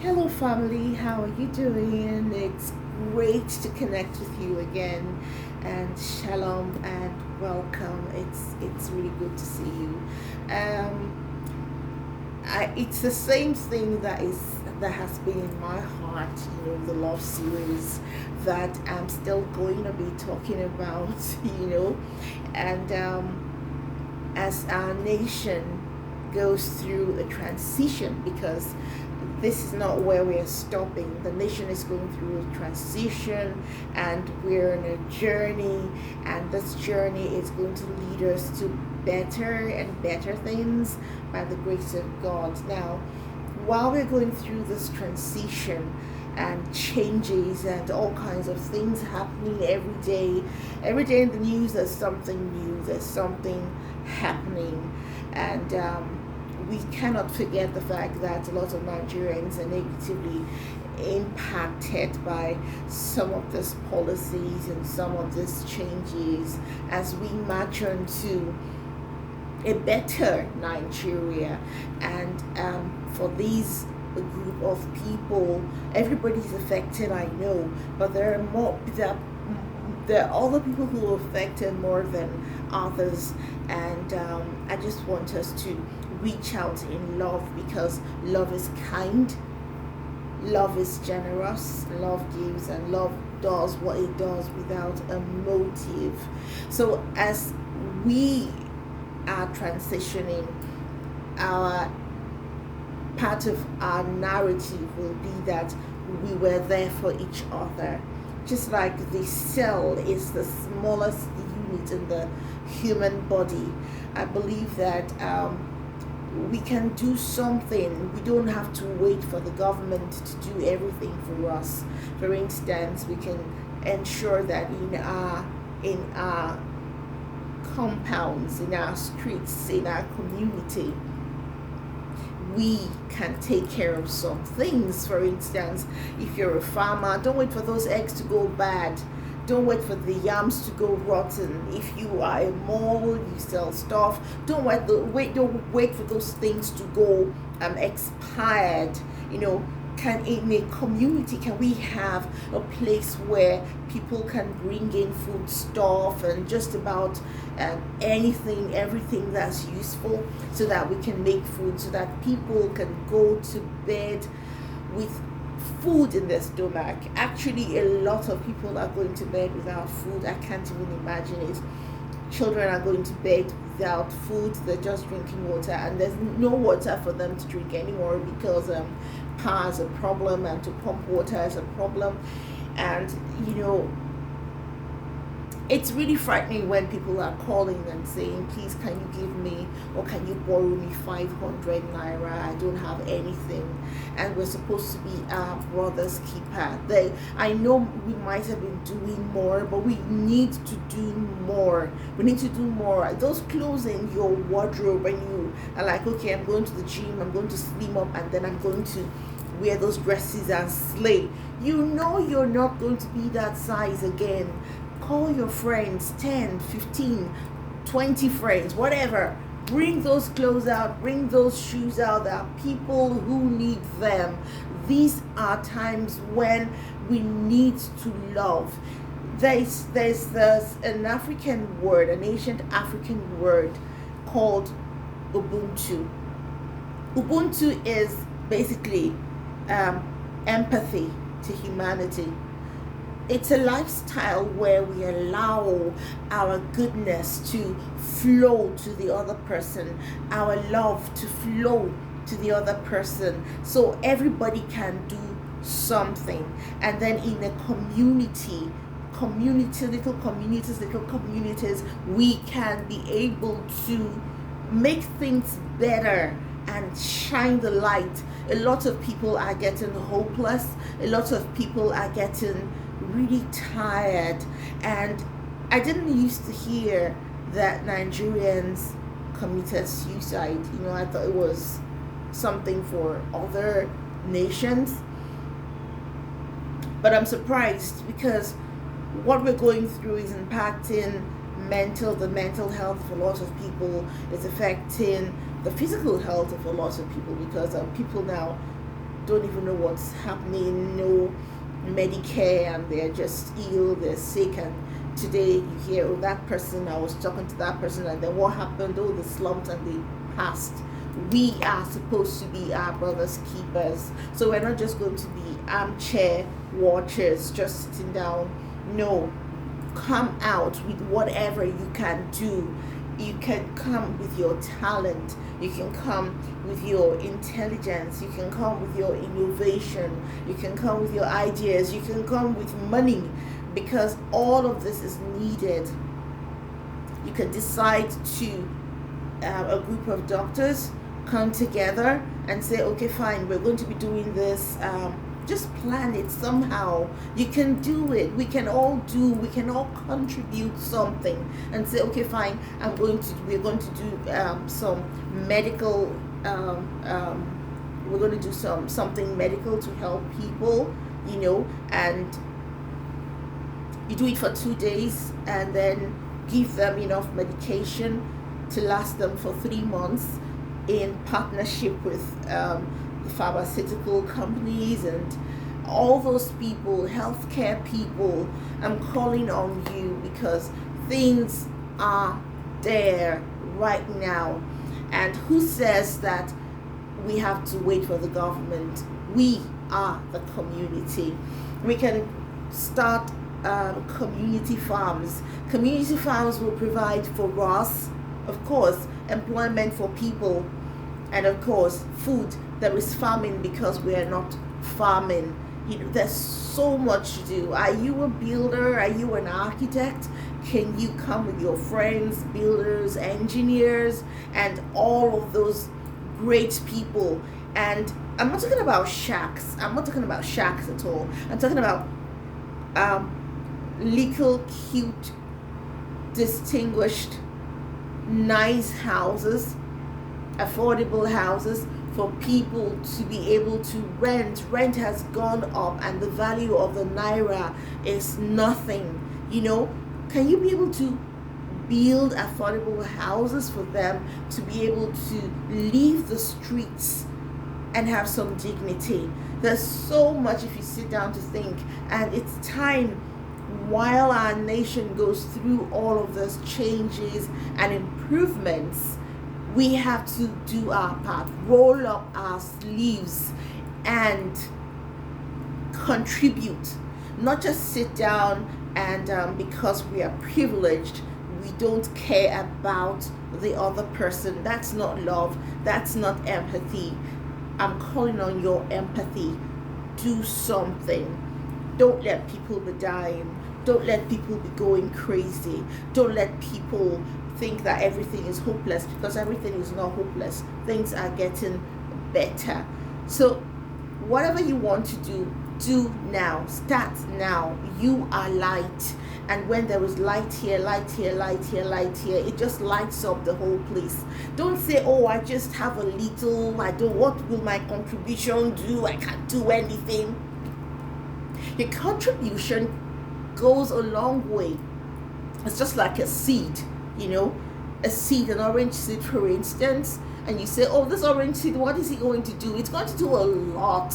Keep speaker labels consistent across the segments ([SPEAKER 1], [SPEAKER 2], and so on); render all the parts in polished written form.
[SPEAKER 1] Hello, family. How are you doing? It's great to connect with you again, and shalom and welcome. It's really good to see you. Um, it's the same thing that has been in my heart. The love series that I'm still going to be talking about. And as our nation goes through a transition, because this is not where we are stopping. The nation is going through a transition and we're on a journey, and this journey is going to lead us to better and better things by the grace of God. Now, while we're going through this transition and changes and all kinds of things happening every day in the news there's something new, there's something happening, and we cannot forget the fact that a lot of Nigerians are negatively impacted by some of these policies and some of these changes as we march on to a better Nigeria. And for these group of people, everybody's affected, I know, but there are other people who are affected more than others, and I just want us to reach out in love, because love is kind, love is generous, love gives, and love does what it does without a motive. So as we are transitioning, our part of our narrative will be that we were there for each other. Just like the cell is the smallest unit in the human body, I believe that we can do something. We don't have to wait for the government to do everything for us. For instance, we can ensure that in our compounds, in our streets, in our community, we can take care of some things. For instance, if you're a farmer, don't wait for those eggs to go bad. Don't wait for the yams to go rotten. If you are a mall, you sell stuff, don't wait for those things to go expired. In a community, can we have a place where people can bring in food stuff and just about everything that's useful, so that we can make food, so that people can go to bed with food in their stomach? Actually, a lot of people are going to bed without food. I can't even imagine it. Children are going to bed without food. They're just drinking water, and there's no water for them to drink anymore, because power is a problem, and to pump water is a problem. And it's really frightening when people are calling and saying, please, can you give me, or can you borrow me 500 naira? I don't have anything. And we're supposed to be our brother's keeper. I know we might have been doing more, but we need to do more. We need to do more. Those clothes in your wardrobe, and you are like, okay, I'm going to the gym, I'm going to slim up, and then I'm going to wear those dresses and slay. You're not going to be that size again. Call your friends, 10, 15, 20 friends, whatever. Bring those clothes out, bring those shoes out. There are people who need them. These are times when we need to love. There's an African word, an ancient African word called UBUNTU. UBUNTU is basically empathy to humanity. It's a lifestyle where we allow our goodness to flow to the other person, our love to flow to the other person, so everybody can do something. And then in a little communities, we can be able to make things better and shine the light. A lot of people are getting hopeless. A lot of people are getting really tired. And I didn't used to hear that Nigerians committed suicide. I thought it was something for other nations. But I'm surprised, because what we're going through is impacting the mental health of a lot of people. It's affecting the physical health of a lot of people, because people now don't even know what's happening, no Medicare, and they're just ill, they're sick, and today you hear, oh, that person, I was talking to that person, and then what happened? Oh, they slumped and they passed. We are supposed to be our brother's keepers. So we're not just going to be armchair watchers, just sitting down. No, come out with whatever you can do. You can come with your talent, you can come with your intelligence, you can come with your innovation, you can come with your ideas, you can come with money, because all of this is needed. You can decide to a group of doctors come together and say, okay, fine, we're going to be doing this. Just plan it somehow. You can do it. We can all contribute something and say, okay, fine, we're going to do some medical, we're going to do something medical to help people, and you do it for 2 days and then give them enough medication to last them for 3 months in partnership with the pharmaceutical companies and all those people, healthcare people. I'm calling on you because things are there right now. And who says that we have to wait for the government? We are the community. We can start community farms. Community farms will provide for us, of course, employment for people, and of course food. There is famine because we are not farming. There's so much to do. Are you a builder? Are you an architect? Can you come with your friends, builders, engineers, and all of those great people? And I'm not talking about shacks. I'm not talking about shacks at all. I'm talking about little cute, distinguished, nice houses, affordable houses for people to be able to rent. Rent has gone up and the value of the naira is nothing. Can you be able to build affordable houses for them to be able to leave the streets and have some dignity? There's so much if you sit down to think, and it's time, while our nation goes through all of those changes and improvements, we have to do our part, roll up our sleeves and contribute, not just sit down and because we are privileged, we don't care about the other person. That's not love. That's not empathy. I'm calling on your empathy. Do something. Don't let people be dying. Don't let people be going crazy. Don't let people think that everything is hopeless, because everything is not hopeless. Things are getting better. So whatever you want to do now. Start now. You are light. And when there is light here, light here, light here, light here, it just lights up the whole place. Don't say, oh, I just have a little, what will my contribution do? I can't do anything. Your contribution goes a long way. It's just like a seed, a seed, an orange seed, for instance, and you say, oh, this orange seed, what is it going to do? It's going to do a lot.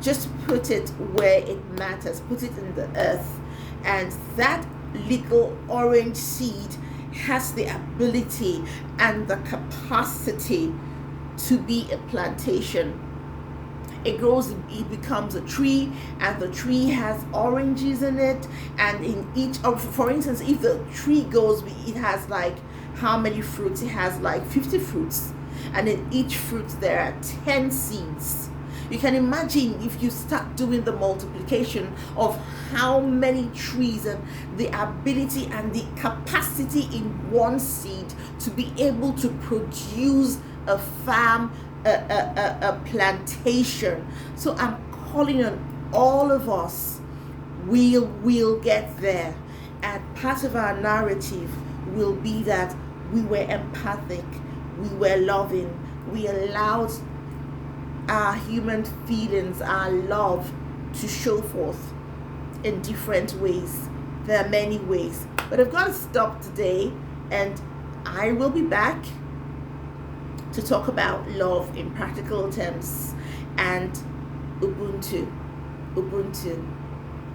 [SPEAKER 1] Just put it where it matters. Put it in the earth. And that little orange seed has the ability and the capacity to be a plantation. It grows, it becomes a tree, and the tree has oranges in it. And in each of, for instance, if the tree goes, it has like how many fruits? It has like 50 fruits. And in each fruit there are 10 seeds. You can imagine if you start doing the multiplication of how many trees and the ability and the capacity in one seed to be able to produce a farm, a plantation. So I'm calling on all of us. We'll get there. And part of our narrative will be that we were empathic, we were loving, we allowed our human feelings, our love to show forth in different ways. There are many ways, but I've got to stop today, and I will be back to talk about love in practical terms. And Ubuntu, Ubuntu,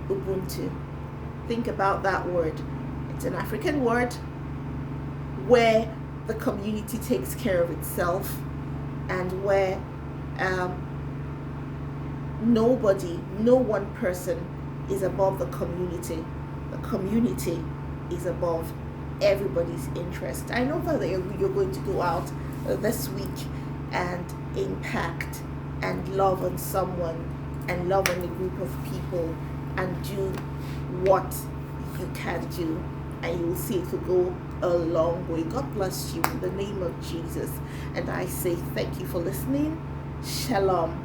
[SPEAKER 1] Ubuntu. Think about that word. It's an African word where the community takes care of itself, and where no one person is above the community. The community is above everybody's interest. I know that you're going to go out this week and impact and love on someone and love on a group of people and do what you can do, and you will see it will go a long way. God bless you in the name of Jesus. And I say thank you for listening. Shalom.